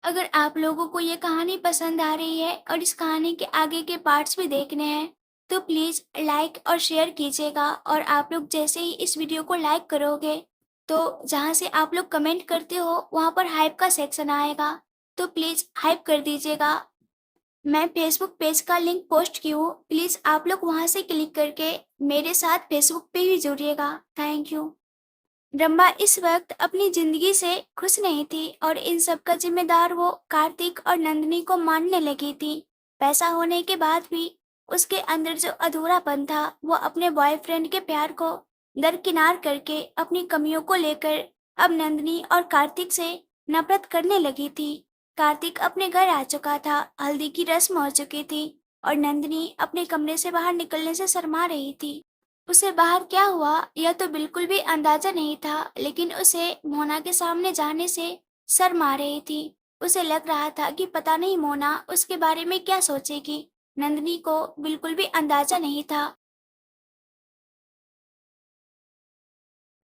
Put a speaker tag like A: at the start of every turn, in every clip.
A: अगर आप लोगों को ये कहानी पसंद आ रही है और इस कहानी के आगे के पार्ट्स भी देखने हैं, तो प्लीज़ लाइक और शेयर कीजिएगा। और आप लोग जैसे ही इस वीडियो को लाइक करोगे, तो जहाँ से आप लोग कमेंट करते हो, वहाँ पर हाइप का सेक्शन आएगा, तो प्लीज़ हाइप कर दीजिएगा। मैं फेसबुक पेज का लिंक पोस्ट की हूँ, प्लीज़ आप लोग वहाँ से क्लिक करके मेरे साथ फेसबुक पे भी जुड़िएगा। Thank you. रंभा इस वक्त अपनी जिंदगी से खुश नहीं थी और इन सब का जिम्मेदार वो कार्तिक और नंदिनी को मानने लगी थी। पैसा होने के बाद भी उसके अंदर जो अधूरापन था, वो अपने बॉयफ्रेंड के प्यार को दरकिनार करके अपनी कमियों को लेकर अब नंदिनी और कार्तिक से नफरत करने लगी थी। कार्तिक अपने घर आ चुका था, हल्दी की रस्म हो चुकी थी और नंदिनी अपने कमरे से बाहर निकलने से शर्मा रही थी। उसे बाहर क्या हुआ यह तो बिल्कुल भी अंदाजा नहीं था, लेकिन उसे मोना के सामने जाने से शर्म आ रही थी। उसे लग रहा था कि पता नहीं मोना उसके बारे में क्या सोचेगी। नंदिनी को बिल्कुल भी अंदाजा नहीं था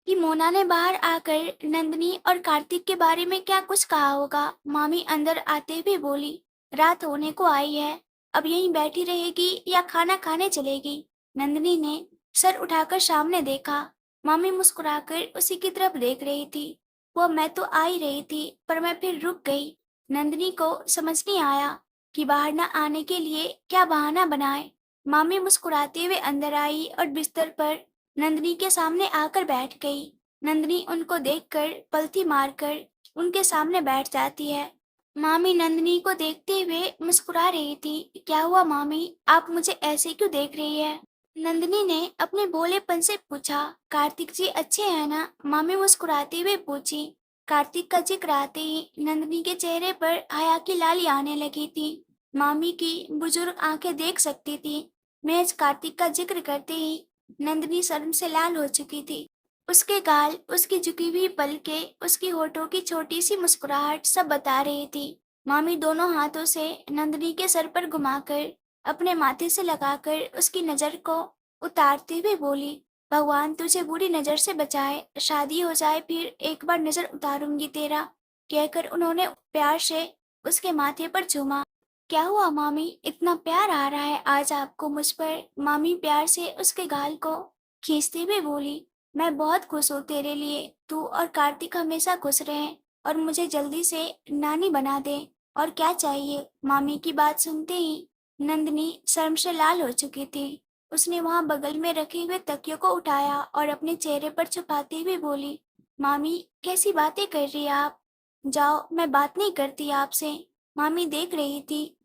A: कि मोना ने बाहर आकर नंदिनी और कार्तिक के बारे में क्या कुछ कहा होगा। मामी अंदर आते हुए बोली, रात होने को आई है, अब यहीं बैठी रहेगी या खाना खाने चलेगी। नंदिनी ने सर उठाकर सामने देखा। मामी मुस्कुराकर उसी की तरफ देख रही थी। वो मैं तो आ ही रही थी, पर मैं फिर रुक गई। नंदिनी को समझ नहीं आया कि बाहर न आने के लिए क्या बहाना बनाए। मामी मुस्कुराते हुए अंदर आई और बिस्तर पर नंदिनी के सामने आकर बैठ गई। नंदिनी उनको देखकर पलथी मारकर उनके सामने बैठ जाती है। मामी नंदिनी को देखते हुए मुस्कुरा रही थी। क्या हुआ मामी, आप मुझे ऐसे क्यों देख रही है? नंदिनी ने अपने भोलेपन से पूछा। कार्तिक जी अच्छे हैं ना? मामी मुस्कुराते हुए पूछी। कार्तिक का जिक्र आते ही नंदिनी के चेहरे पर हया की लाली आने लगी थी। मामी की बुजुर्ग आंखें देख सकती थी। महज कार्तिक का जिक्र करते ही नंदिनी शर्म से लाल हो चुकी थी। उसके गाल, उसकी झुकी हुई पलकें, उसकी होठों की छोटी सी मुस्कुराहट सब बता रही थी। मामी दोनों हाथों से नंदिनी के सर पर घुमाकर अपने माथे से लगाकर उसकी नजर को उतारते हुए बोली, भगवान तुझे बुरी नजर से बचाए, शादी हो जाए फिर एक बार नजर उतारूंगी तेरा। कहकर उन्होंने प्यार से उसके माथे पर चूमा। क्या हुआ मामी, इतना प्यार आ रहा है आज आपको मुझ पर? मामी प्यार से उसके गाल को खींचते हुए बोली, मैं बहुत खुश हूँ तेरे लिए। तू और कार्तिक हमेशा खुश रहें और मुझे जल्दी से नानी बना दे। और क्या चाहिए? मामी की बात सुनते ही नंदिनी शर्म से लाल हो चुकी थी। उसने वहां बगल में रखे हुए तकियों को उठाया और अपने चेहरे पर छुपाते हुए बोली, मामी कैसी बातें कर रही हैं आप? जाओ, मैं बात नहीं करती आपसे। मामी देख रही थी।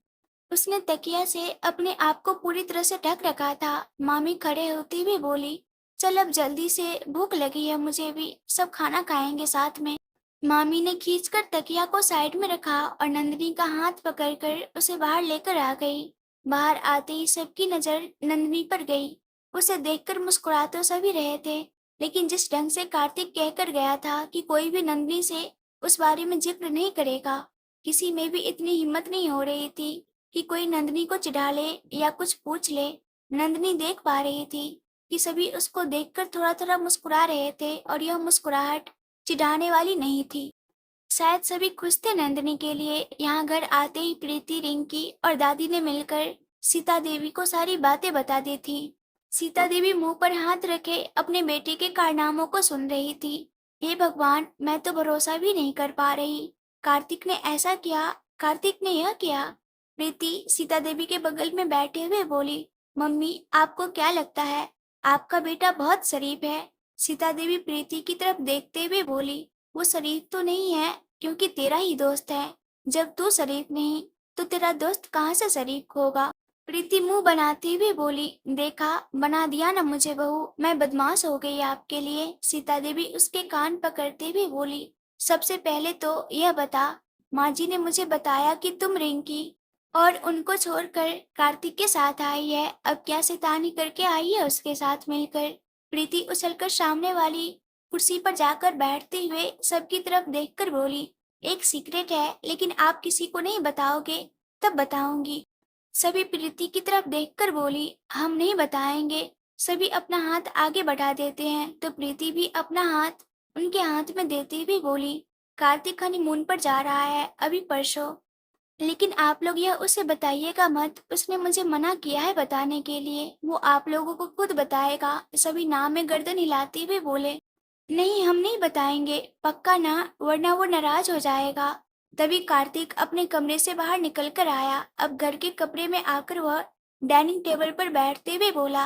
A: उसने तकिया से अपने आप को पूरी तरह से ढक रखा था। मामी खड़े होते हुए बोली, चल अब जल्दी से, भूख लगी है मुझे भी, सब खाना खाएंगे साथ में। मामी ने खींचकर तकिया को साइड में रखा और नंदिनी का हाथ पकड़कर उसे बाहर लेकर आ गई। बाहर आते ही सबकी नजर नंदिनी पर गई। उसे देखकर मुस्कुरा तो सभी रहे थे, लेकिन जिस ढंग से कार्तिक कहकर गया था कि कोई भी नंदिनी से उस बारे में जिक्र नहीं करेगा, किसी में भी इतनी हिम्मत नहीं हो रही थी कि कोई नंदिनी को चिढ़ा ले या कुछ पूछ ले। नंदिनी देख पा रही थी कि सभी उसको देखकर थोड़ा थोड़ा मुस्कुरा रहे थे और यह मुस्कुराहट चिढ़ाने वाली नहीं थी। शायद सभी खुश थे नंदिनी के लिए। यहाँ घर आते ही प्रीति, रिंकी और दादी ने मिलकर सीता देवी को सारी बातें बता दी थी। सीता देवी मुंह पर हाथ रखे अपने बेटे के कारनामों को सुन रही थी। हे भगवान, मैं तो भरोसा भी नहीं कर पा रही। कार्तिक ने ऐसा किया, कार्तिक ने यह किया। प्रीति सीता देवी के बगल में बैठे हुए बोली, मम्मी आपको क्या लगता है? आपका बेटा बहुत शरीफ है। सीता देवी प्रीति की तरफ देखते हुए बोली, वो शरीफ तो नहीं है, क्योंकि तेरा ही दोस्त है। जब तू शरीफ नहीं, तो तेरा दोस्त कहाँ से शरीफ होगा? प्रीति मुंह बनाते हुए बोली, देखा, बना दिया ना मुझे बहू, मैं बदमाश हो गई आपके लिए। सीता देवी उसके कान पकड़ते हुए बोली, सबसे पहले तो यह बता, माँ जी ने मुझे बताया कि तुम रिंकी और उनको छोड़कर कार्तिक के साथ आई है। अब क्या शैतानी करके आई है उसके साथ मिलकर? प्रीति उछलकर सामने वाली कुर्सी पर जाकर बैठते हुए सबकी तरफ देखकर बोली, एक सीक्रेट है, लेकिन आप किसी को नहीं बताओगे? तब बताऊंगी। सभी प्रीति की तरफ देखकर बोली, हम नहीं बताएंगे। सभी अपना हाथ आगे बढ़ा देते हैं, तो प्रीति भी अपना हाथ उनके हाथ में देते हुए बोली, कार्तिक हनीमून पर जा रहा है अभी परसों। लेकिन आप लोग यह उसे बताइएगा मत, उसने मुझे मना किया है बताने के लिए। वो आप लोगों को खुद बताएगा। सभी नाम में गर्दन हिलाते हुए बोले। नहीं, हम नहीं बताएंगे, पक्का ना, वरना वो नाराज हो जाएगा। तभी कार्तिक अपने कमरे से बाहर निकल कर आया। अब घर के कमरे में आकर वह डाइनिंग टेबल पर बैठते हुए बोला,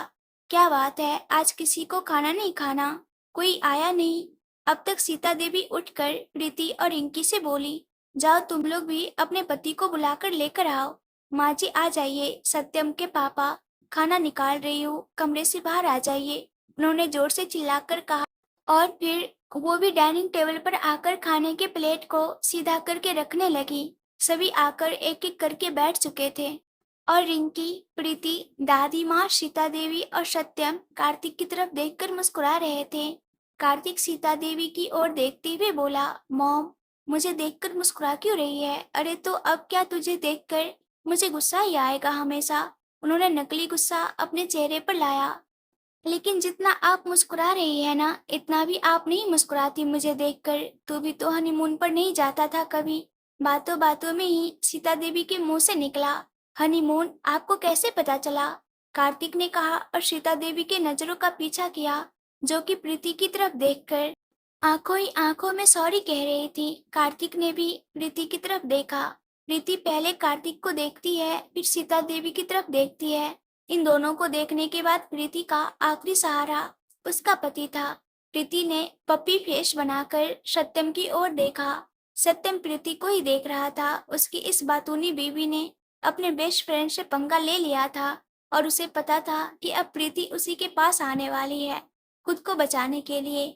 A: क्या बात है, आज किसी को खाना नहीं खाना? कोई आया नहीं? अब तक सीता देवी उठकर प्रीति और रिंकी से बोली, जाओ तुम लोग भी अपने पति को बुलाकर लेकर आओ। माँ जी आ जाइए, सत्यम के पापा, खाना निकाल रही हूँ, कमरे से बाहर आ जाइए, उन्होंने जोर से चिल्लाकर कहा। और फिर वो भी डाइनिंग टेबल पर आकर खाने के प्लेट को सीधा करके रखने लगी। सभी आकर एक एक करके बैठ चुके थे और रिंकी, प्रीति, दादी माँ, सीता देवी और सत्यम कार्तिक की तरफ देखकर मुस्कुरा रहे थे। कार्तिक सीता देवी की ओर देखते हुए बोला, मॉम, मुझे देखकर मुस्कुरा क्यों रही है? अरे तो अब क्या तुझे देखकर मुझे गुस्सा ही आएगा हमेशा? उन्होंने नकली गुस्सा अपने चेहरे पर लाया। लेकिन जितना आप मुस्कुरा रही है ना, इतना भी आप नहीं मुस्कुराती मुझे देखकर। तू भी तो हनीमून पर नहीं जाता था कभी? बातों बातों में ही सीता देवी के मुंह से निकला, हनीमून आपको कैसे पता चला? कार्तिक ने कहा और सीता देवी के नजरों का पीछा किया, जो कि प्रीति की तरफ देखकर आंखों ही आंखों में सॉरी कह रही थी। कार्तिक ने भी प्रीति की तरफ देखा। प्रीति पहले कार्तिक को देखती है, फिर सीता देवी की तरफ देखती है। इन दोनों को देखने के बाद प्रीति का आखिरी सहारा उसका पति था। प्रीति ने पप्पी फेस बनाकर सत्यम की ओर देखा। सत्यम प्रीति को ही देख रहा था। उसकी इस बातूनी बीवी ने अपने बेस्ट फ्रेंड से पंगा ले लिया था और उसे पता था कि अब प्रीति उसी के पास आने वाली है खुद को बचाने के लिए।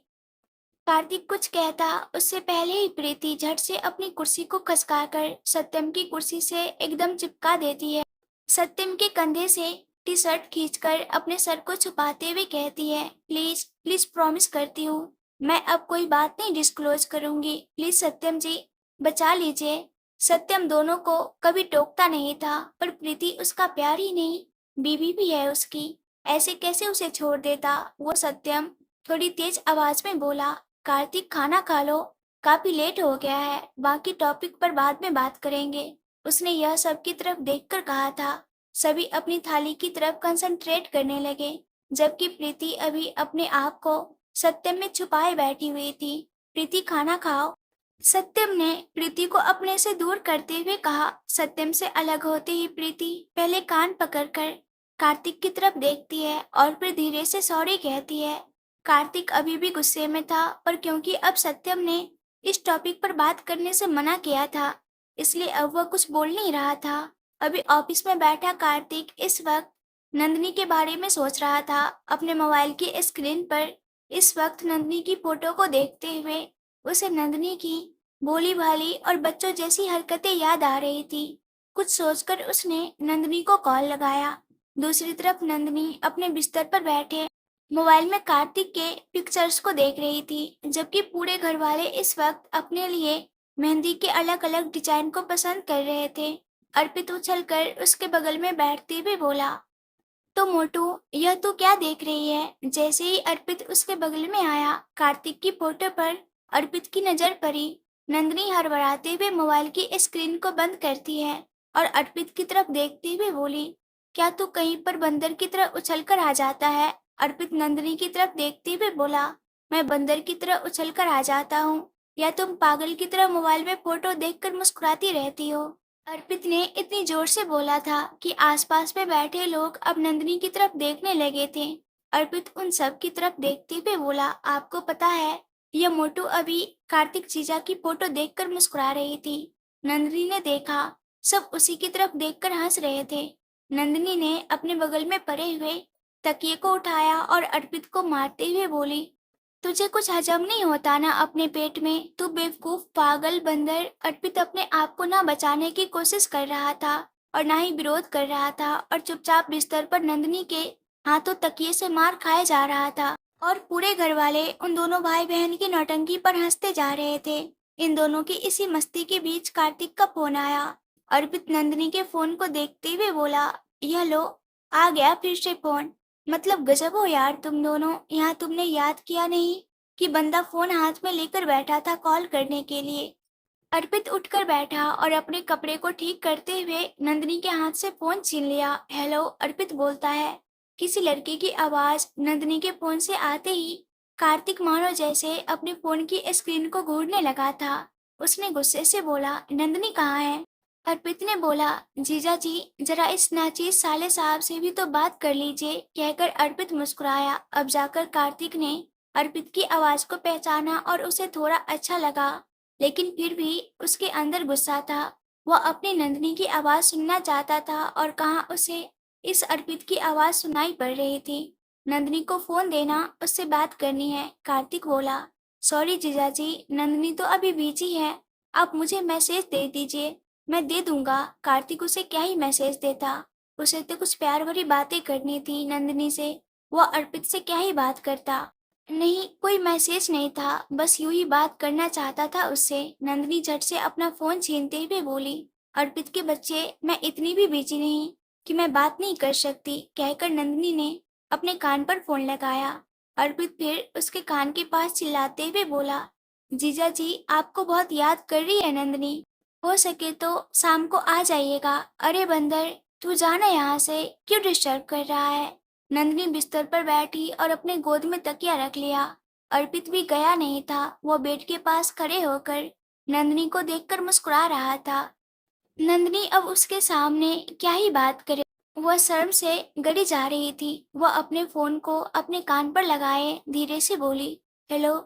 A: कार्तिक कुछ कहता उससे पहले ही प्रीति झट से अपनी कुर्सी को खसकाकर सत्यम की कुर्सी से एकदम चिपका देती है। सत्यम के कंधे से टी शर्ट खींचकर अपने सर को छुपाते हुए कहती है, प्लीज प्लीज प्रॉमिस करती हूँ, मैं अब कोई बात नहीं डिस्क्लोज करूंगी, प्लीज सत्यम जी, बचा लीजिए। सत्यम दोनों को कभी टोकता नहीं था, पर प्रीति उसका प्यार ही नहीं, बीवी भी है उसकी, ऐसे कैसे उसे छोड़ देता वो? सत्यम थोड़ी तेज आवाज में बोला, कार्तिक खाना खा लो, काफी लेट हो गया है, बाकी टॉपिक पर बाद में बात करेंगे। उसने यह सब की तरफ देखकर कहा था। सभी अपनी थाली की तरफ कंसंट्रेट करने लगे, जबकि प्रीति अभी अपने आप को सत्यम में छुपाए बैठी हुई थी। प्रीति खाना खाओ। सत्यम ने प्रीति को अपने से दूर करते हुए कहा। सत्यम से अलग होते ही प्रीति पहले कान पकड़कर कार्तिक की तरफ देखती है और फिर धीरे से सॉरी कहती है। कार्तिक अभी भी गुस्से में था, पर क्योंकि अब सत्यम ने इस टॉपिक पर बात करने से मना किया था, इसलिए अब वह कुछ बोल नहीं रहा था। अभी ऑफिस में बैठा कार्तिक इस वक्त नंदिनी के बारे में सोच रहा था। अपने मोबाइल की स्क्रीन पर इस वक्त नंदिनी की फोटो को देखते हुए उसे नंदिनी की भोली भाली और बच्चों जैसी हरकतें याद आ रही थी। कुछ सोचकर उसने नंदिनी को कॉल लगाया। दूसरी तरफ नंदिनी अपने बिस्तर पर बैठे मोबाइल में कार्तिक के पिक्चर्स को देख रही थी, जबकि पूरे घर वाले इस वक्त अपने लिए मेहंदी के अलग अलग डिजाइन को पसंद कर रहे थे। अर्पित उछलकर उसके बगल में बैठते हुए बोला, तो मोटू, यह तू क्या देख रही है? जैसे ही अर्पित उसके बगल में आया, कार्तिक की फोटो पर अर्पित की नजर पड़ी। नंदिनी हड़बड़ाते हुए मोबाइल की स्क्रीन को बंद करती है और अर्पित की तरफ देखते हुए बोली, क्या तू कहीं पर बंदर की तरह उछलकर आ जाता है? अर्पित नंदिनी की तरफ देखते हुए बोला, मैं बंदर की तरह उछलकर आ जाता हूँ, या तुम पागल की तरह मोबाइल में फोटो देखकर मुस्कुराती रहती हो? अर्पित ने इतनी जोर से बोला था कि आसपास में बैठे लोग अब नंदिनी की तरफ देखने लगे थे। अर्पित उन सब की तरफ देखते हुए बोला, आपको पता है, यह मोटू अभी कार्तिक जीजा की फोटो देखकर मुस्कुरा रही थी। नंदिनी ने देखा, सब उसी की तरफ देखकर हंस रहे थे। नंदिनी ने अपने बगल में पड़े हुए तकिए को उठाया और अर्पित को मारते हुए बोली, तुझे कुछ हजम नहीं होता ना अपने पेट में? तू बेवकूफ पागल बंदर। अर्पित अपने आप को ना बचाने की कोशिश कर रहा था और ना ही विरोध कर रहा था और चुपचाप बिस्तर पर नंदिनी के हाथों तकिए से मार खाए जा रहा था। और पूरे घर वाले उन दोनों भाई बहन की नौटंकी पर हंसते जा रहे थे। इन दोनों की इसी मस्ती के बीच कार्तिक का फोन आया। अर्पित नंदिनी के फोन को देखते हुए बोला, यह लो, आ गया फिर से फोन। मतलब गजब हो यार तुम दोनों, यहाँ तुमने याद किया नहीं, कि बंदा फोन हाथ में लेकर बैठा था कॉल करने के लिए। अर्पित उठकर बैठा और अपने कपड़े को ठीक करते हुए नंदिनी के हाथ से फोन छीन लिया। हेलो, अर्पित बोलता है। किसी लड़के की आवाज नंदिनी के फोन से आते ही कार्तिक मानो जैसे अपने फोन की स्क्रीन को घूरने लगा था। उसने गुस्से से बोला, नंदिनी कहाँ है? अर्पित ने बोला, जीजा जी जरा इस नाचीज साले साहब से भी तो बात कर लीजिए, कहकर अर्पित मुस्कुराया। अब जाकर कार्तिक ने अर्पित की आवाज को पहचाना और उसे थोड़ा अच्छा लगा, लेकिन फिर भी उसके अंदर गुस्सा था। वह अपनी नंदिनी की आवाज सुनना चाहता था और कहाँ उसे इस अर्पित की आवाज सुनाई पड़ रही थी। नंदिनी को फोन देना, उससे बात करनी है, कार्तिक बोला। सॉरी जीजाजी, नंदिनी तो अभी बिजी है, आप मुझे मैसेज दे दीजिए। मैं दे दूंगा। कार्तिक उसे क्या ही मैसेज देता, उसे तो कुछ प्यार भरी बातें करनी थी नंदिनी से। वह अर्पित से क्या ही बात करता। नहीं, कोई मैसेज नहीं था, बस यूं ही बात करना चाहता था उससे। नंदिनी झट से अपना फोन छीनते हुए बोली, अर्पित के बच्चे, मैं इतनी भी बिजी नहीं कि मैं बात नहीं कर सकती, कहकर नंदिनी ने अपने कान पर फोन लगाया। अर्पित फिर उसके कान के पास चिल्लाते हुए बोला, जीजा जी आपको बहुत याद कर रही है नंदिनी, हो सके तो शाम को आ जाइएगा। अरे बंदर, तू जाना यहाँ से, क्यों डिस्टर्ब कर रहा है? नंदिनी बिस्तर पर बैठी और अपने गोद में तकिया रख लिया। अर्पित भी गया नहीं था, वह बेड के पास खड़े होकर नंदिनी को देखकर मुस्कुरा रहा था। नंदिनी अब उसके सामने क्या ही बात करे, वह शर्म से गड़ी जा रही थी। वह अपने फोन को अपने कान पर लगाए धीरे से बोली, हेलो,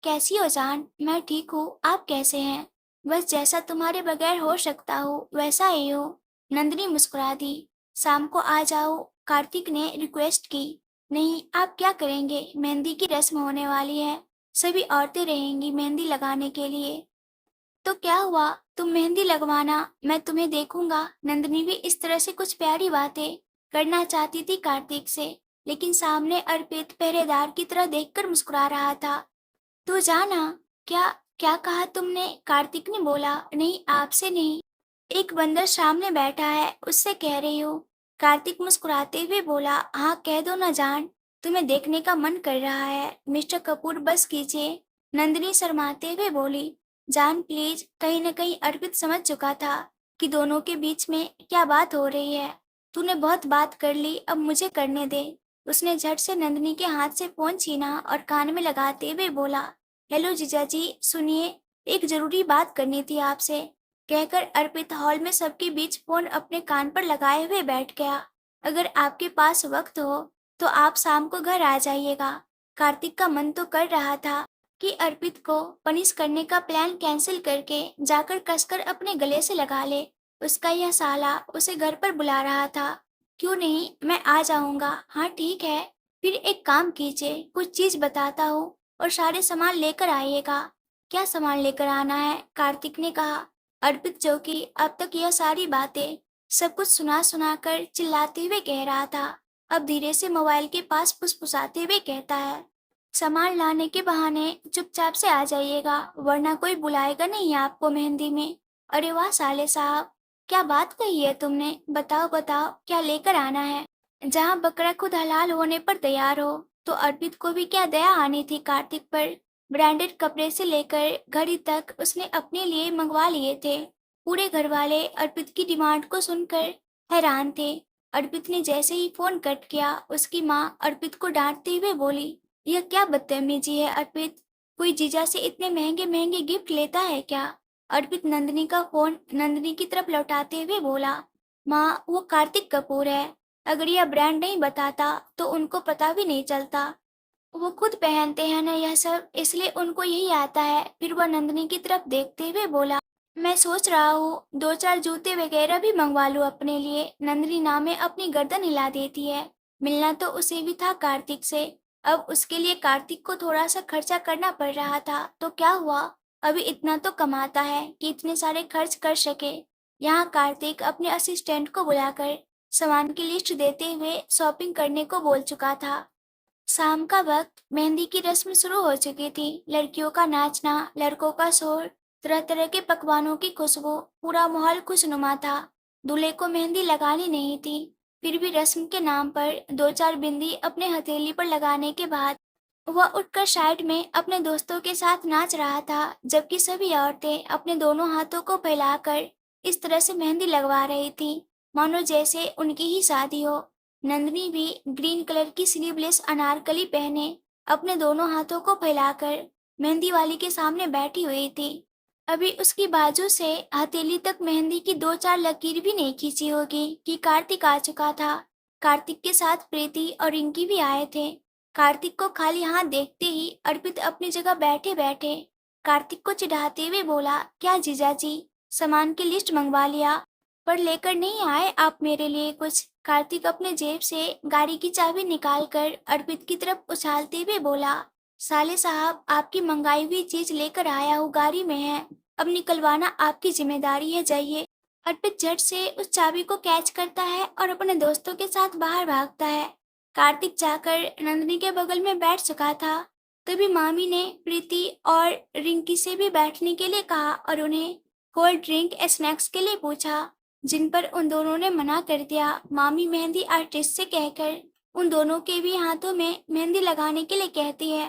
A: कैसी हो जान? मैं ठीक हूँ, आप कैसे हैं? बस जैसा तुम्हारे बगैर हो सकता हूँ वैसा ही हो। नंदिनी मुस्कुरा दी। शाम को आ जाओ, कार्तिक ने रिक्वेस्ट की। नहीं, आप क्या करेंगे, मेहंदी की रस्म होने वाली है, सभी औरतें रहेंगी मेहंदी लगाने के लिए। तो क्या हुआ, तुम मेहंदी लगवाना, मैं तुम्हें देखूंगा। नंदिनी भी इस तरह से कुछ प्यारी बातें करना चाहती थी कार्तिक से, लेकिन सामने अर्पित पहरेदार की तरह देखकर मुस्कुरा रहा था। तू जाना। क्या क्या कहा तुमने? कार्तिक ने बोला, नहीं आपसे नहीं, एक बंदर सामने बैठा है उससे कह रही हूँ। कार्तिक मुस्कुराते हुए बोला, हाँ कह दो ना जान, तुम्हें देखने का मन कर रहा है। मिस्टर कपूर बस कीजिए। नंदिनी शर्माते हुए बोली, जान प्लीज। कहीं न कहीं अर्पित समझ चुका था कि दोनों के बीच में क्या बात हो रही है। तूने बहुत बात कर ली, अब मुझे करने दे। उसने झट से नंदिनी के हाथ से फोन छीना और कान में लगाते हुए बोला, हेलो जीजाजी सुनिए, एक जरूरी बात करनी थी आपसे, कहकर अर्पित हॉल में सबके बीच फोन अपने कान पर लगाए हुए बैठ गया। अगर आपके पास वक्त हो तो आप शाम को घर आ जाइएगा। कार्तिक का मन तो कर रहा था कि अर्पित को पनिश करने का प्लान कैंसिल करके जाकर कसकर अपने गले से लगा ले। उसका यह साला उसे घर पर बुला रहा था। क्यों नहीं, मैं आ जाऊंगा। हाँ ठीक है, फिर एक काम कीजिए, कुछ चीज बताता हूँ और सारे सामान लेकर आइएगा। क्या सामान लेकर आना है? कार्तिक ने कहा। अर्पित जो कि अब तक यह सारी बातें सब कुछ सुना सुना कर चिल्लाते हुए कह रहा था, अब धीरे से मोबाइल के पास फुसफुसाते हुए कहता है, सामान लाने के बहाने चुपचाप से आ जाइएगा, वरना कोई बुलाएगा नहीं आपको मेहंदी में। अरे वाह साले साहब, क्या बात कही है तुमने, बताओ बताओ क्या लेकर आना है। जहाँ बकरा खुद हलाल होने पर तैयार हो, तो अर्पित को भी क्या दया आनी थी कार्तिक पर। ब्रांडेड कपड़े से लेकर घड़ी तक उसने अपने लिए मंगवा लिए थे। पूरे घर वाले अर्पित की डिमांड को सुनकर हैरान थे। अर्पित ने जैसे ही फोन कट किया, उसकी माँ अर्पित को डांटते हुए बोली, यह क्या बदतमीजी है अर्पित, कोई जीजा से इतने महंगे महंगे गिफ्ट लेता है क्या? अर्पित नंदिनी का फोन नंदिनी की तरफ लौटाते हुए बोला, माँ वो कार्तिक कपूर है, अगर यह ब्रांड नहीं बताता तो उनको पता भी नहीं चलता। वो खुद पहनते हैं ना यह सब, इसलिए उनको यही आता है। फिर वह नंदिनी की तरफ देखते हुए बोला, मैं सोच रहा हूँ दो चार जूते वगैरह भी मंगवा लूँ अपने लिए। नंदिनी नाम में अपनी गर्दन हिला देती है। मिलना तो उसे भी था कार्तिक से, अब उसके लिए कार्तिक को थोड़ा सा खर्चा करना पड़ रहा था, तो क्या हुआ, अभी इतना तो कमाता है कि इतने सारे खर्च कर सके। यहाँ कार्तिक अपने असिस्टेंट को बुलाकर सामान की लिस्ट देते हुए शॉपिंग करने को बोल चुका था। शाम का वक्त, मेहंदी की रस्म शुरू हो चुकी थी। लड़कियों का नाचना, लड़कों का शोर, तरह तरह के पकवानों की खुशबू, पूरा माहौल खुशनुमा था। दूल्हे को मेहंदी लगानी नहीं थी, फिर भी रस्म के नाम पर दो चार बिंदी अपने हथेली पर लगाने के बाद वह उठकर साइड में अपने दोस्तों के साथ नाच रहा था, जबकि सभी औरतें अपने दोनों हाथों को फैलाकर इस तरह से मेहंदी लगवा रही थी, मानो जैसे उनकी ही शादी हो। नंदनी भी ग्रीन कलर की स्लीवलेस अनारकली पहने अपने दोनों हाथों को फैलाकर मेहंदी वाली के सामने बैठी हुई थी। अभी उसकी बाजू से हथेली तक मेहंदी की दो चार लकीर भी नहीं खींची होगी कि कार्तिक आ चुका था। कार्तिक के साथ प्रीति और रिंकी भी आए थे। कार्तिक को खाली हाथ देखते ही अर्पित अपनी जगह बैठे बैठे कार्तिक को चिढ़ाते हुए बोला, क्या जीजाजी, सामान की लिस्ट मंगवा लिया, पर लेकर नहीं आए आप मेरे लिए कुछ? कार्तिक अपने जेब से गाड़ी की चाबी निकालकर अर्पित की तरफ उछालते हुए बोला, साले साहब, आपकी मंगाई हुई चीज लेकर आया हूँ, गाड़ी में है, अब निकलवाना आपकी जिम्मेदारी है, जाइए। अर्पित झट से उस चाबी को कैच करता है और अपने दोस्तों के साथ बाहर भागता है। कार्तिक जाकर नंदिनी के बगल में बैठ चुका था। तभी मामी ने प्रीति और रिंकी से भी बैठने के लिए कहा और उन्हें कोल्ड ड्रिंक स्नैक्स के लिए पूछा, जिन पर उन दोनों ने मना कर दिया। मामी मेहंदी आर्टिस्ट से कहकर उन दोनों के भी हाथों में मेहंदी लगाने के लिए कहती है।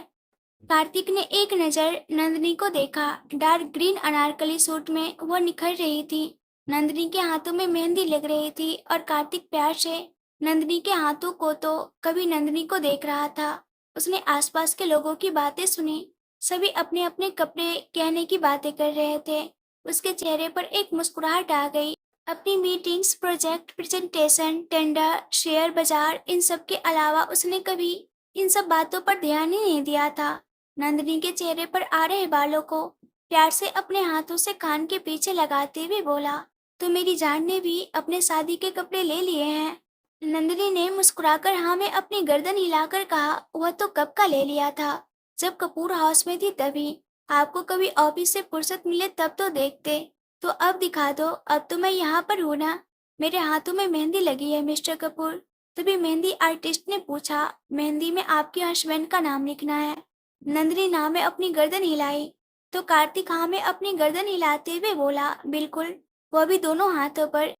A: कार्तिक ने एक नजर नंदिनी को देखा। डार्क ग्रीन अनारकली सूट में वो निखर रही थी। नंदिनी के हाथों में मेहंदी लग रही थी और कार्तिक प्यार से नंदिनी के हाथों को तो कभी नंदिनी को देख रहा था। उसने आसपास के लोगों की बातें सुनी। सभी अपने अपने कपड़े कहने की बातें कर रहे थे। उसके चेहरे पर एक मुस्कुराहट आ गई। अपनी meetings, project, presentation, tender, share बाजार, इन सब के अलावा उसने कभी इन सब बातों पर ध्यान ही नहीं दिया था। नंदिनी के चेहरे पर आ रहे बालों को प्यार से अपने हाथों से कान के पीछे लगाते हुए बोला, तो मेरी जान ने भी अपने शादी के कपड़े ले लिए हैं? नंदिनी ने मुस्कुराकर हाँ में अपनी गर्दन हिलाकर कहा, वह तो कब का ले लिया था, जब कपूर हाउस में थी तभी। आपको कभी ऑफिस से फुर्सत मिले तब तो देखते। तो अब दिखा दो, अब तो मैं यहाँ पर हूँ ना। मेरे हाथों में मेहंदी लगी है मिस्टर कपूर। तभी मेहंदी आर्टिस्ट ने पूछा, मेहंदी में आपके हस्बैंड का नाम लिखना है? नंदिनी नाम में अपनी गर्दन हिलाई तो कार्तिक हाँ में अपनी गर्दन हिलाते हुए बोला, बिल्कुल, वह भी दोनों हाथों पर।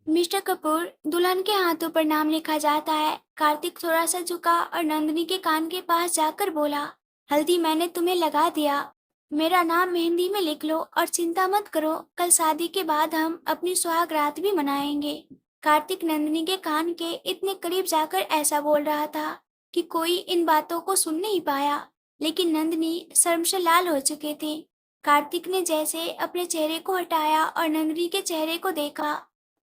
A: मिस्टर कपूर, दुल्हन के हाथों पर नाम लिखा जाता है। कार्तिक थोड़ा सा झुका और नंदिनी के कान के पास जाकर बोला, हल्दी मैंने तुम्हें लगा दिया, मेरा नाम मेहंदी में लिख लो और चिंता मत करो, कल शादी के बाद हम अपनी सुहाग रात भी मनाएंगे। कार्तिक नंदिनी के कान के इतने करीब जाकर ऐसा बोल रहा था कि कोई इन बातों को सुन नहीं पाया, लेकिन नंदिनी शर्म से लाल हो चुकी थी। कार्तिक ने जैसे अपने चेहरे को हटाया और नंदिनी के चेहरे को देखा।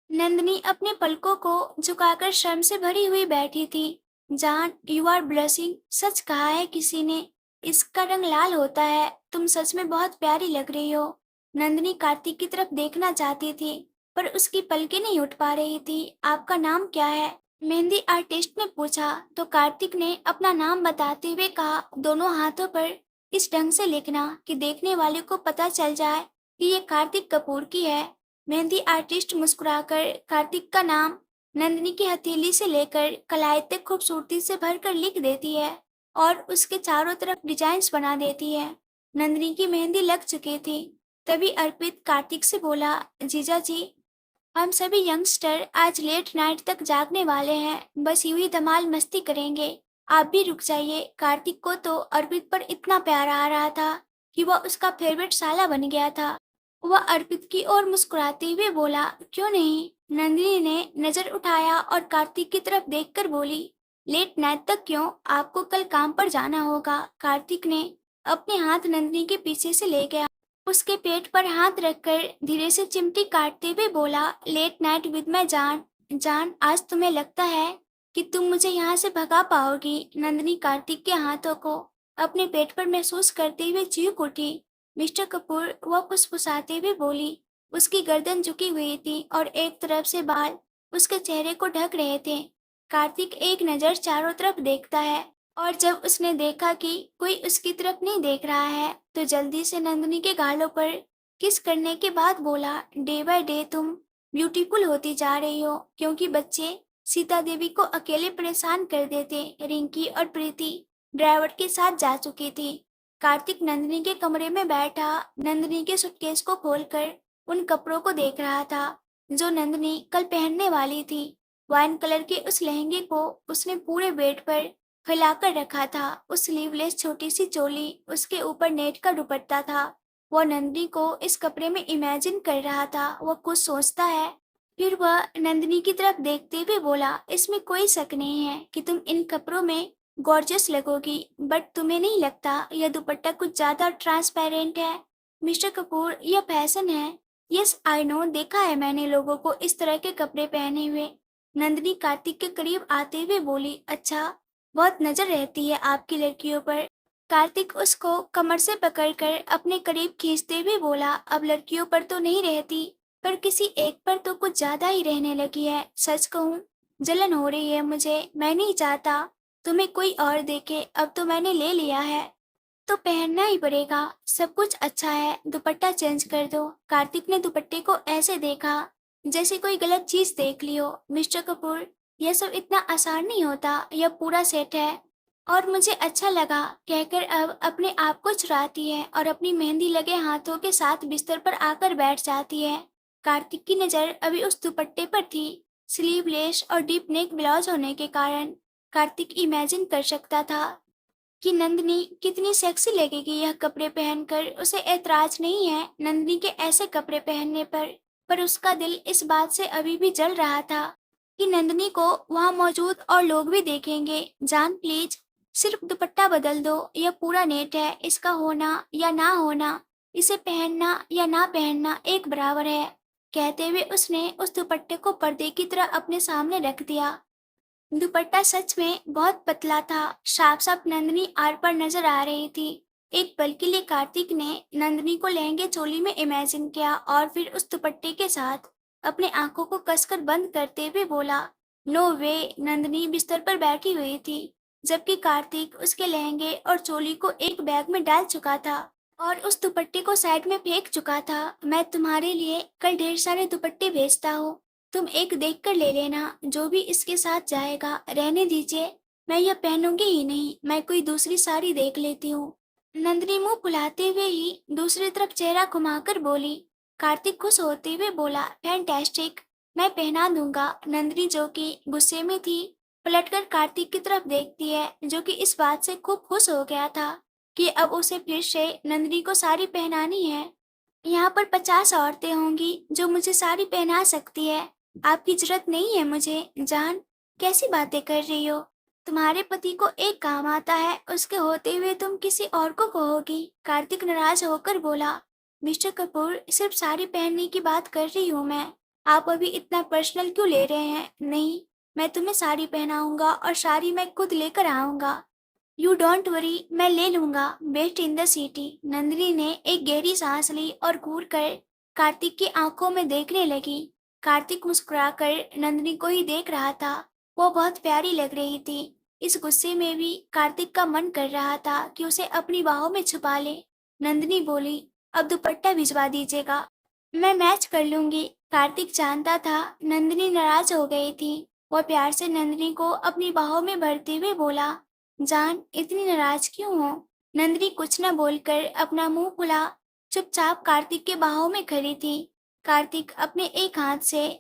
A: नंदिनी अपने पलकों को झुकाकर शर्म से भरी हुई बैठी थी। जान, यू आर ब्लशिंग, सच कहा है किसी ने, इसका रंग लाल होता है, तुम सच में बहुत प्यारी लग रही हो। नंदिनी कार्तिक की तरफ देखना चाहती थी, पर उसकी पलकें नहीं उठ पा रही थी। आपका नाम क्या है? मेहंदी आर्टिस्ट ने पूछा तो कार्तिक ने अपना नाम बताते हुए कहा, दोनों हाथों पर इस ढंग से लिखना कि देखने वाले को पता चल जाए कि ये कार्तिक कपूर की है। मेहंदी आर्टिस्ट मुस्कुराकर कार्तिक का नाम नंदिनी की हथेली से लेकर कलाई तक खूबसूरती से भरकर लिख देती है और उसके चारों तरफ डिजाइन्स बना देती है। नंदिनी की मेहंदी लग चुकी थी। तभी अर्पित कार्तिक से बोला, जीजा जी, हम सभी यंगस्टर आज लेट नाइट तक जागने वाले हैं, बस यूं ही धमाल मस्ती करेंगे, आप भी रुक जाइए। कार्तिक को तो अर्पित पर इतना प्यार आ रहा था कि वह उसका फेवरेट साला बन गया था। वह अर्पित की ओर मुस्कुराते हुए बोला, क्यों नहीं? नंदिनी ने नजर उठाया और कार्तिक की तरफ देखकर बोली, लेट नाइट तक क्यों, आपको कल काम पर जाना होगा। कार्तिक ने अपने हाथ नंदिनी के पीछे से ले गया। उसके पेट पर हाथ रखकर धीरे से चिमटी काटते हुए बोला, लेट नाइट विद माई जान। जान, आज तुम्हें लगता है कि तुम मुझे यहाँ से भगा पाओगी? नंदिनी कार्तिक के हाथों को अपने पेट पर महसूस करते हुए चीख उठी। मिस्टर कपूर, वह फुसफुसाते हुए बोली। उसकी गर्दन झुकी हुई थी और एक तरफ से बाल उसके चेहरे को ढक रहे थे। कार्तिक एक नजर चारों तरफ देखता है और जब उसने देखा कि कोई उसकी तरफ नहीं देख रहा है, तो जल्दी से नंदिनी के गालों पर किस करने के बाद बोला, डे बाय डे तुम ब्यूटीफुल होती जा रही हो, क्योंकि बच्चे सीता देवी को अकेले परेशान कर देते। रिंकी और प्रीति ड्राइवर के साथ जा चुकी थी। कार्तिक नंदिनी के कमरे में बैठा नंदिनी के सूटकेस को खोलकर उन कपड़ों को देख रहा था जो नंदिनी कल पहनने वाली थी। वाइन कलर के उस लहंगे को उसने पूरे बेड पर फैलाकर रखा था। उस स्लीवलेस छोटी सी चोली, उसके ऊपर नेट का दुपट्टा था। वो नंदिनी को इस कपड़े में इमेजिन कर रहा था। वो कुछ सोचता है, फिर वह नंदिनी की तरफ देखते हुए बोला, इसमें कोई शक नहीं है कि तुम इन कपड़ों में गॉर्जियस लगोगी, बट तुम्हें नहीं लगता यह दुपट्टा कुछ ज्यादा ट्रांसपेरेंट है? मिस्टर कपूर, यह फैशन है। यस आई नो, देखा है मैंने लोगों को इस तरह के कपड़े पहने हुए। नंदिनी कार्तिक के करीब आते हुए बोली, अच्छा, बहुत नजर रहती है आपकी लड़कियों पर। कार्तिक उसको कमर से पकड़कर अपने करीब खींचते हुए बोला, अब लड़कियों पर तो नहीं रहती, पर किसी एक पर तो कुछ ज्यादा ही रहने लगी है। सच कहूँ, जलन हो रही है मुझे। मैं नहीं चाहता तुम्हें कोई और देखे। अब तो मैंने ले लिया है तो पहनना ही पड़ेगा। सब कुछ अच्छा है, दुपट्टा चेंज कर दो। कार्तिक ने दुपट्टे को ऐसे देखा जैसे कोई गलत चीज देख ली हो। मिस्टर कपूर, यह सब इतना आसान नहीं होता। यह पूरा सेट है और मुझे अच्छा लगा, कहकर अब अपने आप को चुराती है और अपनी मेहंदी लगे हाथों के साथ बिस्तर पर आकर बैठ जाती है। कार्तिक की नजर अभी उस दुपट्टे पर थी। स्लीवलेस और डीप नेक ब्लाउज होने के कारण कार्तिक इमेजिन कर सकता था कि नंदिनी कितनी सेक्सी लगेगी यह कपड़े पहनकर। उसे ऐतराज नहीं है नंदिनी के ऐसे कपड़े पहनने पर उसका दिल इस बात से अभी भी जल रहा था कि नंदिनी को वहां मौजूद और लोग भी देखेंगे। जान प्लीज, सिर्फ दुपट्टा बदल दो। यह पूरा नेट है, इसका होना या ना होना, इसे पहनना या ना पहनना एक बराबर है। कहते हुए उसने उस दुपट्टे को पर्दे की तरह अपने सामने रख दिया। दुपट्टा सच में बहुत पतला था। साफ साफ नंदिनी आर पर नजर आ रही थी। एक पल के लिए कार्तिक ने नंदिनी को लहंगे चोली में इमेजिन किया और फिर उस दुपट्टे के साथ अपने आंखों को कसकर बंद करते हुए बोला, नो वे। नंदिनी बिस्तर पर बैठी हुई थी, जबकि कार्तिक उसके लहंगे और चोली को एक बैग में डाल चुका था और उस दुपट्टे को साइड में फेंक चुका था। मैं तुम्हारे लिए कल ढेर सारे दुपट्टे भेजता हूँ, तुम एक देख कर ले लेना। जो भी इसके साथ जाएगा रहने दीजिए, मैं यह पहनूंगी ही नहीं। मैं कोई दूसरी साड़ी देख लेती हूँ। नंदिनी मुंह फुलाते हुए ही दूसरी तरफ चेहरा घुमाकर बोली। कार्तिक खुश होते हुए बोला, फैंटास्टिक, मैं पहना दूंगा। नंदिनी, जो कि गुस्से में थी, पलटकर कार्तिक की तरफ देखती है, जो कि इस बात से खूब खुश हो गया था कि अब उसे फिर से नंदिनी को साड़ी पहनानी है। यहाँ पर 50 औरतें होंगी जो मुझे साड़ी पहना सकती है। आपकी जरूरत नहीं है मुझे। जान, कैसी बातें कर रही हो? तुम्हारे पति को एक काम आता है, उसके होते हुए तुम किसी और को कहोगी। कार्तिक नाराज होकर बोला, मिस्टर कपूर, सिर्फ साड़ी पहनने की बात कर रही हूँ मैं। आप अभी इतना पर्सनल क्यों ले रहे हैं? नहीं, मैं तुम्हें साड़ी पहनाऊंगा और साड़ी मैं खुद लेकर आऊंगा। यू डोंट वरी, मैं ले लूंगा। Best in the city. Nandini ने एक गहरी सांस ली और घूर कर कार्तिक की आंखों में देखने लगी। कार्तिक मुस्कुराकर नंदिनी को ही देख रहा था। वो बहुत प्यारी लग रही थी। इस गुस्से में भी कार्तिक का मन कर रहा था कि उसे अपनी बाहों में छुपा ले। नंदिनी बोली, अब दुपट्टा भिजवा दीजिएगा, मैं मैच कर लूंगी। कार्तिक जानता था नंदिनी नाराज हो गई थी। वह प्यार से नंदिनी को अपनी बाहों में भरते हुए बोला, जान, इतनी नाराज क्यों हो? नंदिनी कुछ न बोलकर अपना मुंह फुला चुपचाप कार्तिक के बाहों में खड़ी थी। कार्तिक अपने एक हाथ से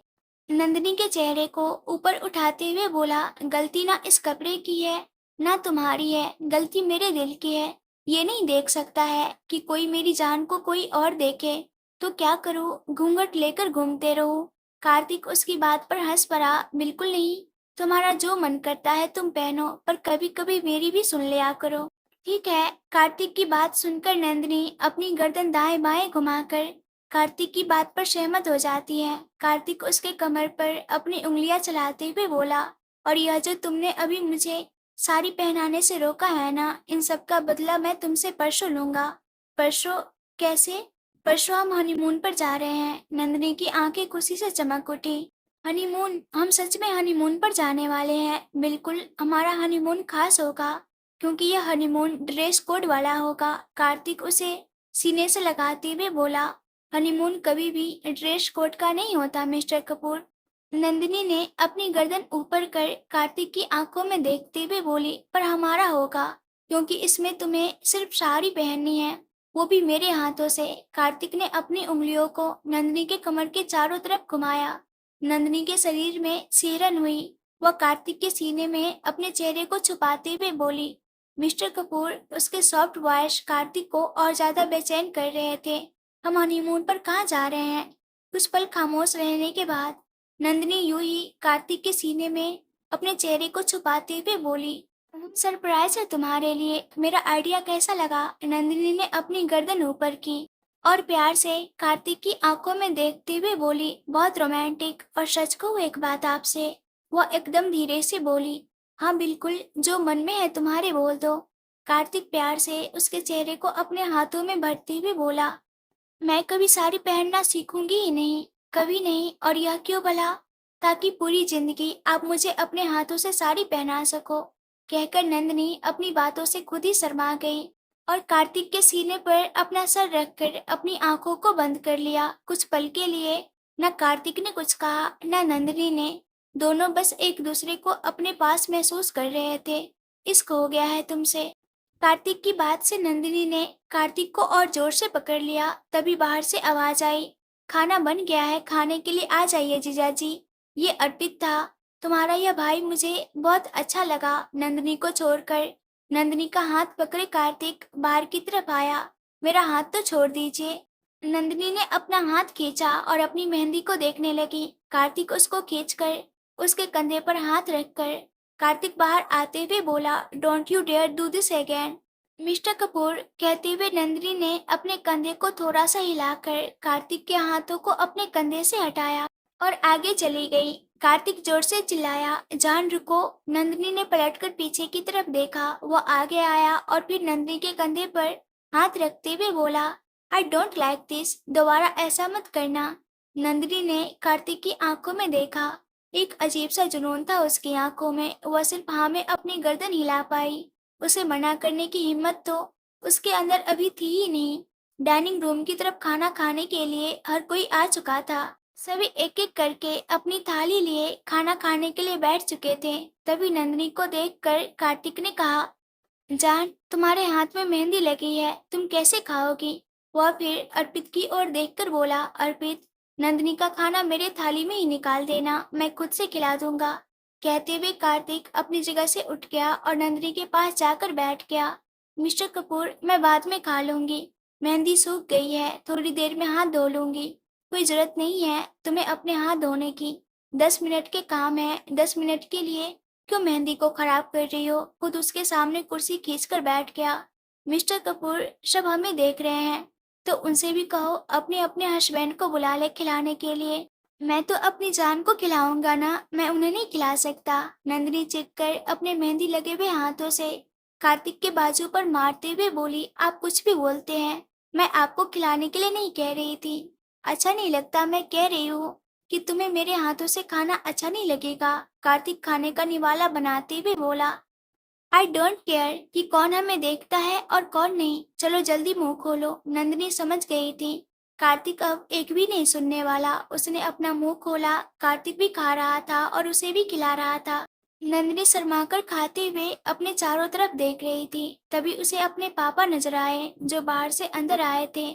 A: नंदिनी के चेहरे को ऊपर उठाते हुए बोला, गलती ना इस कपड़े की है ना तुम्हारी है, गलती मेरे दिल की है। ये नहीं देख सकता है कि कोई मेरी जान को कोई और देखे तो क्या करूं? घूंघट लेकर घूमते रहूं? कार्तिक उसकी बात पर हंस पड़ा, बिल्कुल नहीं, तुम्हारा जो मन करता है तुम पहनो, पर कभी कभी मेरी भी सुन लिया करो। ठीक है। कार्तिक की बात सुनकर नंदिनी अपनी गर्दन दाएं बाएं घुमाकर कार्तिक की बात पर सहमत हो जाती है। कार्तिक उसके कमर पर अपनी उंगलियां चलाते हुए बोला, और यह जो तुमने अभी मुझे साड़ी पहनाने से रोका है ना, इन सब का बदला मैं तुमसे परसों लूंगा। परसों? कैसे? परसों हम हनीमून पर जा रहे हैं। नंदिनी की आंखें खुशी से चमक उठी। हनीमून? हम सच में हनीमून पर जाने वाले हैं। बिल्कुल, हमारा हनीमून खास होगा क्योंकि यह हनीमून ड्रेस कोड वाला होगा। कार्तिक उसे सीने से लगाते हुए बोला, हनीमून कभी भी ड्रेस कोड का नहीं होता मिस्टर कपूर। नंदिनी ने अपनी गर्दन ऊपर कर कार्तिक की आंखों में देखते हुए बोली, पर हमारा होगा क्योंकि इसमें तुम्हें सिर्फ साड़ी पहननी है, वो भी मेरे हाथों से। कार्तिक ने अपनी उंगलियों को नंदिनी के कमर के चारों तरफ घुमाया। नंदिनी के शरीर में सिहरन हुई। वह कार्तिक के सीने में अपने चेहरे को छुपाते हुए बोली। मिस्टर कपूर, उसके सॉफ्ट वॉइस कार्तिक को और ज्यादा बेचैन कर रहे थे। हम हनीमून पर कहाँ जा रहे हैं? कुछ पल खामोश रहने के बाद नंदिनी यूं ही कार्तिक के सीने में अपने चेहरे को छुपाते हुए बोली। सरप्राइज है तुम्हारे लिए। मेरा आइडिया कैसा लगा? नंदिनी ने अपनी गर्दन ऊपर की और प्यार से कार्तिक की आंखों में देखते हुए बोली। बहुत रोमांटिक। और सच कहूं एक बात आपसे? वह एकदम धीरे से बोली। हाँ बिल्कुल, जो मन में है तुम्हारे बोल दो। कार्तिक प्यार से उसके चेहरे को अपने हाथों में भरते हुए बोला। मैं कभी साड़ी पहनना सीखूंगी ही नहीं, कभी नहीं। और यह क्यों भला? ताकि पूरी जिंदगी आप मुझे अपने हाथों से साड़ी पहना सको। कहकर नंदिनी अपनी बातों से खुद ही शर्मा गई और कार्तिक के सीने पर अपना सर रखकर अपनी आंखों को बंद कर लिया। कुछ पल के लिए न कार्तिक ने कुछ कहा न नंदिनी ने। दोनों बस एक दूसरे को अपने पास महसूस कर रहे थे। इश्क हो गया है तुमसे। कार्तिक की बात से नंदिनी ने कार्तिक को और जोर से पकड़ लिया। तभी बाहर से आवाज आई। खाना बन गया है, खाने के लिए आ जाइए जीजाजी। ये अर्पित था। तुम्हारा यह भाई मुझे बहुत अच्छा लगा। नंदिनी को छोड़कर नंदिनी का हाथ पकड़े कार्तिक बाहर की तरफ आया। मेरा हाथ तो छोड़ दीजिए। नंदिनी ने अपना हाथ खींचा और अपनी मेहंदी को देखने लगी। कार्तिक उसको खींचकर उसके कंधे पर हाथ रखकर कार्तिक बाहर आते हुए बोला। Don't you dare do this again. Mister Kapoor, कहते हुए नंदिनी ने अपने कंधे को थोड़ा सा हिलाकर कार्तिक के हाथों को अपने कंधे से हटाया और आगे चली गई। कार्तिक जोर से चिल्लाया, जान रुको। नंदिनी ने पलटकर पीछे की तरफ देखा। वह आगे आया और फिर नंदिनी के कंधे पर हाथ रखते हुए बोला। आई डोंट लाइक दिस, दोबारा ऐसा मत करना। नंदिनी ने कार्तिक की आंखों में देखा। एक अजीब सा जुनून था उसकी आंखों में। वह सिर्फ हाँ में अपनी गर्दन हिला पाई। उसे मना करने की हिम्मत तो उसके अंदर अभी थी ही नहीं। डाइनिंग रूम की तरफ खाना खाने के लिए हर कोई आ चुका था। सभी एक एक करके अपनी थाली लिए खाना खाने के लिए बैठ चुके थे। तभी नंदिनी को देखकर कार्तिक ने कहा, जान, तुम्हारे हाथ में मेहंदी लगी है, तुम कैसे खाओगी? वह फिर अर्पित की ओर देखकर बोला। अर्पित, नंदिनी का खाना मेरे थाली में ही निकाल देना, मैं खुद से खिला दूंगा। कहते हुए कार्तिक अपनी जगह से उठ गया और नंदिनी के पास जाकर बैठ गया। मिस्टर कपूर, मैं बाद में खा लूंगी। मेहंदी सूख गई है, थोड़ी देर में हाथ धो लूंगी। कोई जरूरत नहीं है तुम्हें अपने हाथ धोने की। 10 मिनट के काम है, 10 मिनट के लिए क्यों मेहंदी को खराब कर रही हो? खुद उसके सामने कुर्सी खींचकर बैठ गया। मिस्टर कपूर, सब हमें देख रहे हैं तो उनसे भी कहो अपने अपने हस्बैंड को बुला ले खिलाने के लिए। मैं तो अपनी जान को खिलाऊंगा ना, मैं उन्हें नहीं खिला सकता। नंदिनी चिढ़कर अपने मेहंदी लगे हुए हाथों से कार्तिक के बाजू पर मारते हुए बोली। आप कुछ भी बोलते हैं, मैं आपको खिलाने के लिए नहीं कह रही थी। अच्छा नहीं लगता? मैं कह रही हूँ कि तुम्हें मेरे हाथों से खाना अच्छा नहीं लगेगा। कार्तिक खाने का निवाला बनाते हुए बोला। आई डोंट केयर कि कौन हमें देखता है और कौन नहीं। चलो जल्दी मुंह खोलो। नंदिनी समझ गई थी कार्तिक अब एक भी नहीं सुनने वाला। उसने अपना मुंह खोला। कार्तिक भी खा रहा था और उसे भी खिला रहा था। नंदिनी शर्माकर खाते हुए अपने चारों तरफ देख रही थी। तभी उसे अपने पापा नजर आए जो बाहर से अंदर आए थे।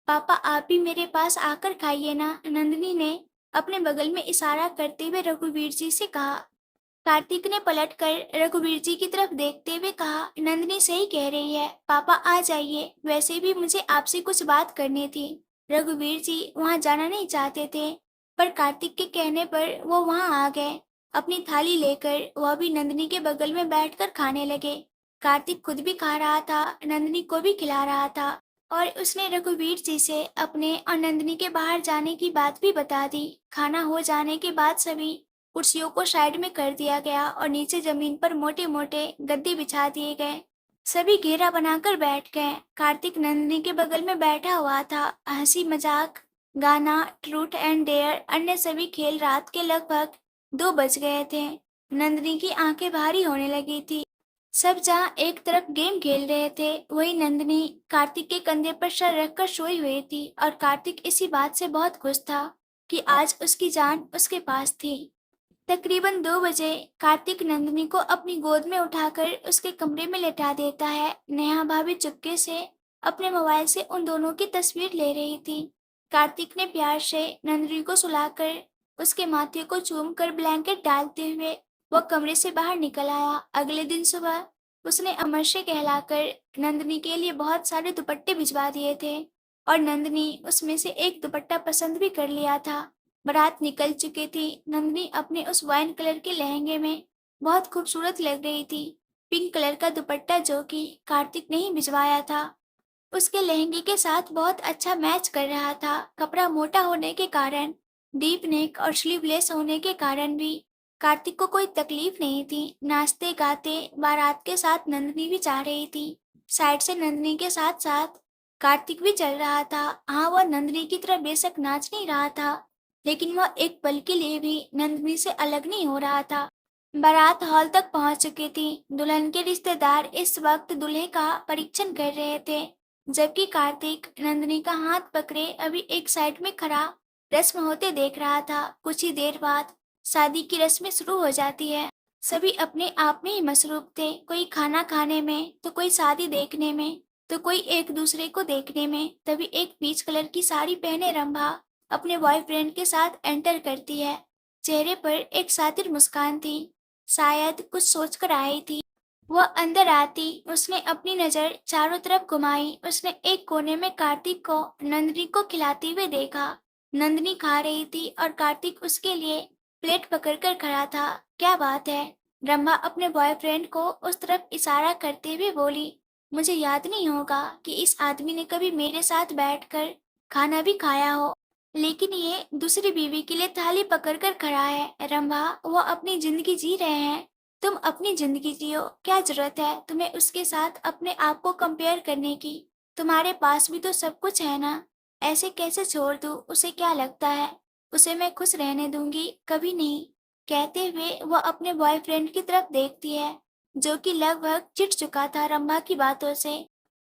A: पापा, आप भी मेरे पास आकर खाइए ना, नंदिनी ने अपने बगल में इशारा करते हुए रघुवीर जी से कहा। कार्तिक ने पलटकर रघुवीर जी की तरफ देखते हुए कहा, नंदिनी सही कह रही है, पापा आ जाइए। वैसे भी मुझे आपसे कुछ बात करनी थी। रघुवीर जी वहां जाना नहीं चाहते थे, पर कार्तिक के कहने पर वो वहां आ गए। अपनी थाली लेकर वह भी नंदिनी के बगल में बैठकर खाने लगे। कार्तिक खुद भी खा रहा था, नंदिनी को भी खिला रहा था और उसने रघुवीर जी से अपने और नंदिनी के बाहर जाने की बात भी बता दी। खाना हो जाने के बाद सभी कुर्सियों को साइड में कर दिया गया और नीचे जमीन पर मोटे मोटे गद्दे बिछा दिए गए। सभी घेरा बनाकर बैठ गए। कार्तिक नंदिनी के बगल में बैठा हुआ था। हंसी मजाक, गाना, ट्रूथ एंड डेयर, अन्य सभी खेल रात के लगभग 2 बज गए थे। नंदिनी की आंखें भारी होने लगी थी। सब जहाँ एक तरफ गेम खेल रहे थे, वही नंदिनी कार्तिक के कंधे पर सर रखकर सोई हुई थी और कार्तिक इसी बात से बहुत खुश था कि आज उसकी जान उसके पास थी। तकरीबन 2 बजे कार्तिक नंदिनी को अपनी गोद में उठाकर उसके कमरे में लेटा देता है। नेहा भाभी चुपके से अपने मोबाइल से उन दोनों की तस्वीर ले रही थी। कार्तिक ने प्यार से नंदिनी को सुलाकर उसके माथे को चूमकर ब्लैंकेट डालते हुए वह कमरे से बाहर निकल आया। अगले दिन सुबह उसने अमर से कहलाकर नंदिनी के लिए बहुत सारे दुपट्टे भिजवा दिए थे और नंदिनी उसमें से एक दुपट्टा पसंद भी कर लिया था। बारात निकल चुकी थी। नंदिनी अपने उस वाइन कलर के लहंगे में बहुत खूबसूरत लग रही थी। पिंक कलर का दुपट्टा जो कि कार्तिक ने ही भिजवाया था उसके लहंगे के साथ बहुत अच्छा मैच कर रहा था। कपड़ा मोटा होने के कारण, डीप नेक और स्लीवलेस होने के कारण भी कार्तिक को कोई तकलीफ नहीं थी। नाचते गाते बारात के साथ नंदिनी भी जा रही थी। साइड से नंदिनी के साथ साथ कार्तिक भी चल रहा था। हाँ, वह नंदिनी की तरह बेशक नाच नहीं रहा था, लेकिन वह एक पल के लिए भी नंदिनी से अलग नहीं हो रहा था। बारात हॉल तक पहुंच चुकी थी। दुल्हन के रिश्तेदार इस वक्त दूल्हे का परीक्षण कर रहे थे, जबकि कार्तिक नंदिनी का हाथ पकड़े अभी एक साइड में खड़ा रस्म होते देख रहा था। कुछ ही देर बाद शादी की रस्में शुरू हो जाती है। सभी अपने आप में ही मसरूफ थे, कोई खाना खाने में तो कोई शादी देखने में तो कोई एक दूसरे को देखने में। तभी एक पीच कलर की साड़ी पहने रंभा अपने बॉयफ्रेंड के साथ एंटर करती है। चेहरे पर एक सातिर मुस्कान थी, शायद कुछ सोचकर आई थी। वह अंदर आती उसने अपनी नजर चारों तरफ घुमाई। उसने एक कोने में कार्तिक को नंदिनी को खिलाते हुए देखा। नंदिनी खा रही थी और कार्तिक उसके लिए प्लेट पकड़कर खड़ा था। क्या बात है? ब्रह्मा अपने बॉयफ्रेंड को उस तरफ इशारा करते हुए बोली। मुझे याद नहीं होगा कि इस आदमी ने कभी मेरे साथ बैठकर खाना भी खाया हो, लेकिन ये दूसरी बीवी के लिए थाली पकड़कर खड़ा है। रंभा, वो अपनी जिंदगी जी रहे हैं, तुम अपनी जिंदगी जियो। क्या जरूरत है तुम्हें उसके साथ अपने आप को कंपेयर करने की? तुम्हारे पास भी तो सब कुछ है ना। ऐसे कैसे छोड़ दूं? उसे क्या लगता है उसे मैं खुश रहने दूंगी? कभी नहीं। कहते हुए वह अपने बॉयफ्रेंड की तरफ देखती है, जो कि लगभग चिढ़ चुका था रंभा की बातों से।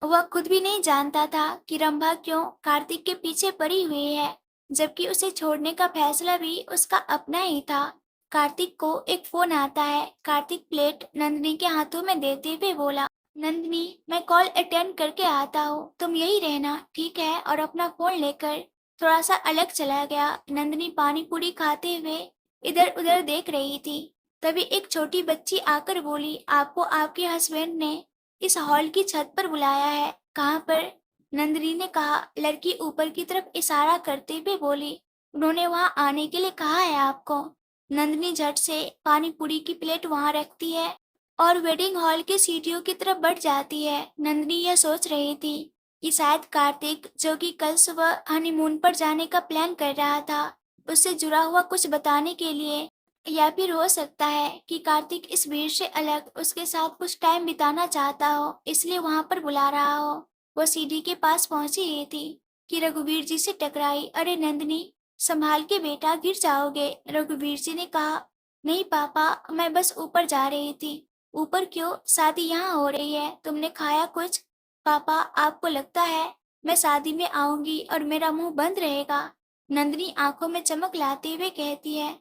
A: वह खुद भी नहीं जानता था कि रंभा क्यों कार्तिक के पीछे पड़ी हुई है, जबकि उसे छोड़ने का फैसला भी उसका अपना ही था। कार्तिक को एक फोन आता है। कार्तिक प्लेट नंदिनी के हाथों में देते हुए बोला, नंदिनी, मैं कॉल अटेंड करके आता हूँ, तुम यही रहना, ठीक है? और अपना फोन लेकर थोड़ा सा अलग चला गया। नंदिनी पानी पूरी खाते हुए इधर उधर देख रही थी। तभी एक छोटी बच्ची आकर बोली, आपको आपके हस्बैंड ने इस हॉल की छत पर बुलाया है। कहाँ पर? नंदिनी ने कहा। लड़की ऊपर की तरफ इशारा करते हुए बोली, उन्होंने वहां आने के लिए कहा है आपको। नंदिनी झट से पानी पूरी की प्लेट वहां रखती है और वेडिंग हॉल के सीढ़ियों की तरफ बढ़ जाती है। नंदिनी यह सोच रही थी कि शायद कार्तिक, जो कि कल सुबह हनीमून पर जाने का प्लान कर रहा था, उससे जुड़ा हुआ कुछ बताने के लिए, या फिर हो सकता है कि कार्तिक इस भीड़ से अलग उसके साथ कुछ टाइम बिताना चाहता हो, इसलिए वहां पर बुला रहा हो। वो सीढ़ी के पास पहुंची ही थी कि रघुवीर जी से टकराई। अरे नंदिनी, संभाल के बेटा, गिर जाओगे। रघुवीर जी ने कहा, नहीं पापा, मैं बस ऊपर जा रही थी। ऊपर क्यों? शादी यहाँ हो रही है, तुमने खाया कुछ? पापा, आपको लगता है मैं शादी में आऊंगी और मेरा मुंह बंद रहेगा? नंदिनी आंखों में चमक लाते हुए कहती है,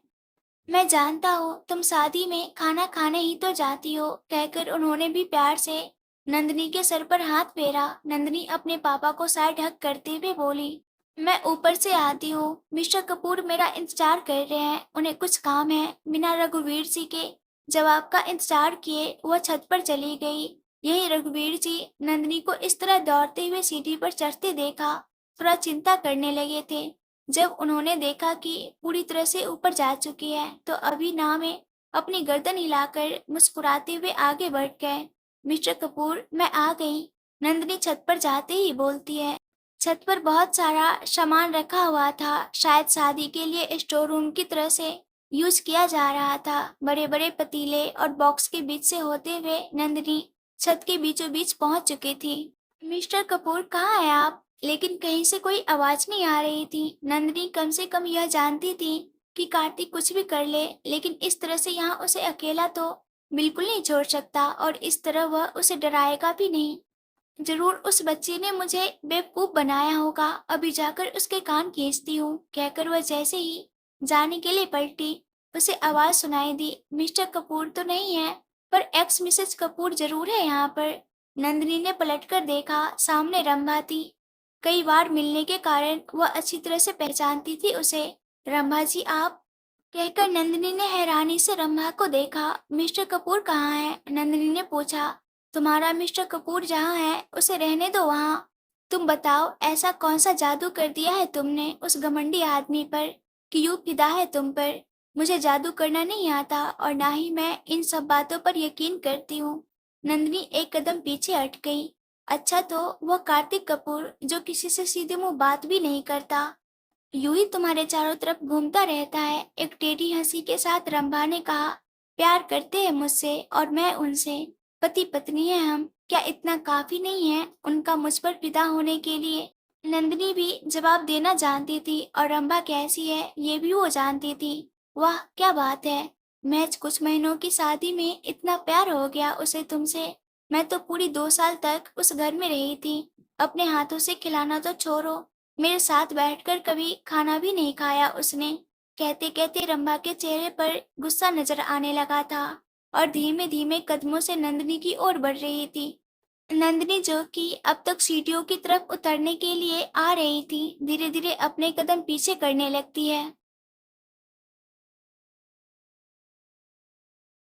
A: मैं जानता हूँ तुम शादी में खाना खाने ही तो जाती हो। कहकर उन्होंने भी प्यार से नंदिनी के सर पर हाथ फेरा। नंदिनी अपने पापा को साइड हक करते हुए बोली, मैं ऊपर से आती हूँ, मिस्टर कपूर मेरा इंतजार कर रहे हैं, उन्हें कुछ काम है। बिना रघुवीर जी के जवाब का इंतजार किए वह छत पर चली गई। यही रघुवीर जी नंदिनी को इस तरह दौड़ते हुए सीढ़ी पर चढ़ते देखा, थोड़ा चिंता करने लगे थे। जब उन्होंने देखा कि पूरी तरह से ऊपर जा चुकी है, तो अभी ना में अपनी गर्दन हिलाकर मुस्कुराते हुए आगे बढ़ गए। मिस्टर कपूर, मैं आ गई। नंदिनी छत पर जाते ही बोलती है। छत पर बहुत सारा सामान रखा हुआ था, शायद शादी के लिए स्टोर रूम की तरह से यूज किया जा रहा था। बड़े बड़े पतीले और बॉक्स के बीच से होते हुए नंदिनी छत के बीचों बीच पहुंच चुकी थी। मिस्टर कपूर, कहाँ हैं आप? लेकिन कहीं से कोई आवाज नहीं आ रही थी। नंदिनी कम से कम यह जानती थी कि कार्तिक कुछ भी कर ले, लेकिन इस तरह से यहाँ उसे अकेला तो बिल्कुल नहीं छोड़ सकता, और इस तरह वह उसे डराएगा भी नहीं। जरूर उस बच्चे ने मुझे बेवकूफ बनाया होगा, अभी जाकर उसके कान खींचती हूँ। कहकर वह जैसे ही जाने के लिए पलटी, उसे आवाज सुनाई दी, मिस्टर कपूर तो नहीं है, पर एक्स मिसेज कपूर जरूर है यहाँ पर। नंदिनी ने पलटकर देखा, सामने रंभा थी। कई बार मिलने के कारण वह अच्छी तरह से पहचानती थी उसे। रंभा जी, आप? कहकर नंदिनी ने हैरानी से रंभा को देखा। मिस्टर कपूर कहाँ है? नंदिनी ने पूछा। तुम्हारा मिस्टर कपूर जहाँ है उसे रहने दो वहाँ। तुम बताओ ऐसा कौन सा जादू कर दिया है तुमने उस घमंडी आदमी पर कि यूं फिदा है तुम पर। मुझे जादू करना नहीं आता और ना ही मैं इन सब बातों पर यकीन करती हूँ। नंदिनी एक कदम पीछे हट गई। अच्छा तो वह कार्तिक कपूर जो किसी से सीधे मुंह बात भी नहीं करता, यूं ही तुम्हारे चारों तरफ घूमता रहता है। एक टेढ़ी हंसी के साथ रंभा ने कहा। प्यार करते हैं मुझसे और मैं उनसे, पति पत्नी है हम, क्या इतना काफी नहीं है उनका मुझ पर फिदा होने के लिए? नंदिनी भी जवाब देना जानती थी और रंभा कैसी है ये भी वो जानती थी। वाह क्या बात है, महज कुछ महीनों की शादी में इतना प्यार हो गया उसे तुमसे। मैं तो पूरी 2 साल तक उस घर में रही थी, अपने हाथों से खिलाना तो छोड़ो, मेरे साथ बैठकर कभी खाना भी नहीं खाया उसने। कहते कहते रंभा के चेहरे पर गुस्सा नजर आने लगा था और धीमे धीमे कदमों से नंदिनी की ओर बढ़ रही थी। नंदिनी जो कि अब तक सीढ़ियों की तरफ उतरने के लिए आ रही थी, धीरे धीरे अपने कदम पीछे करने लगती है।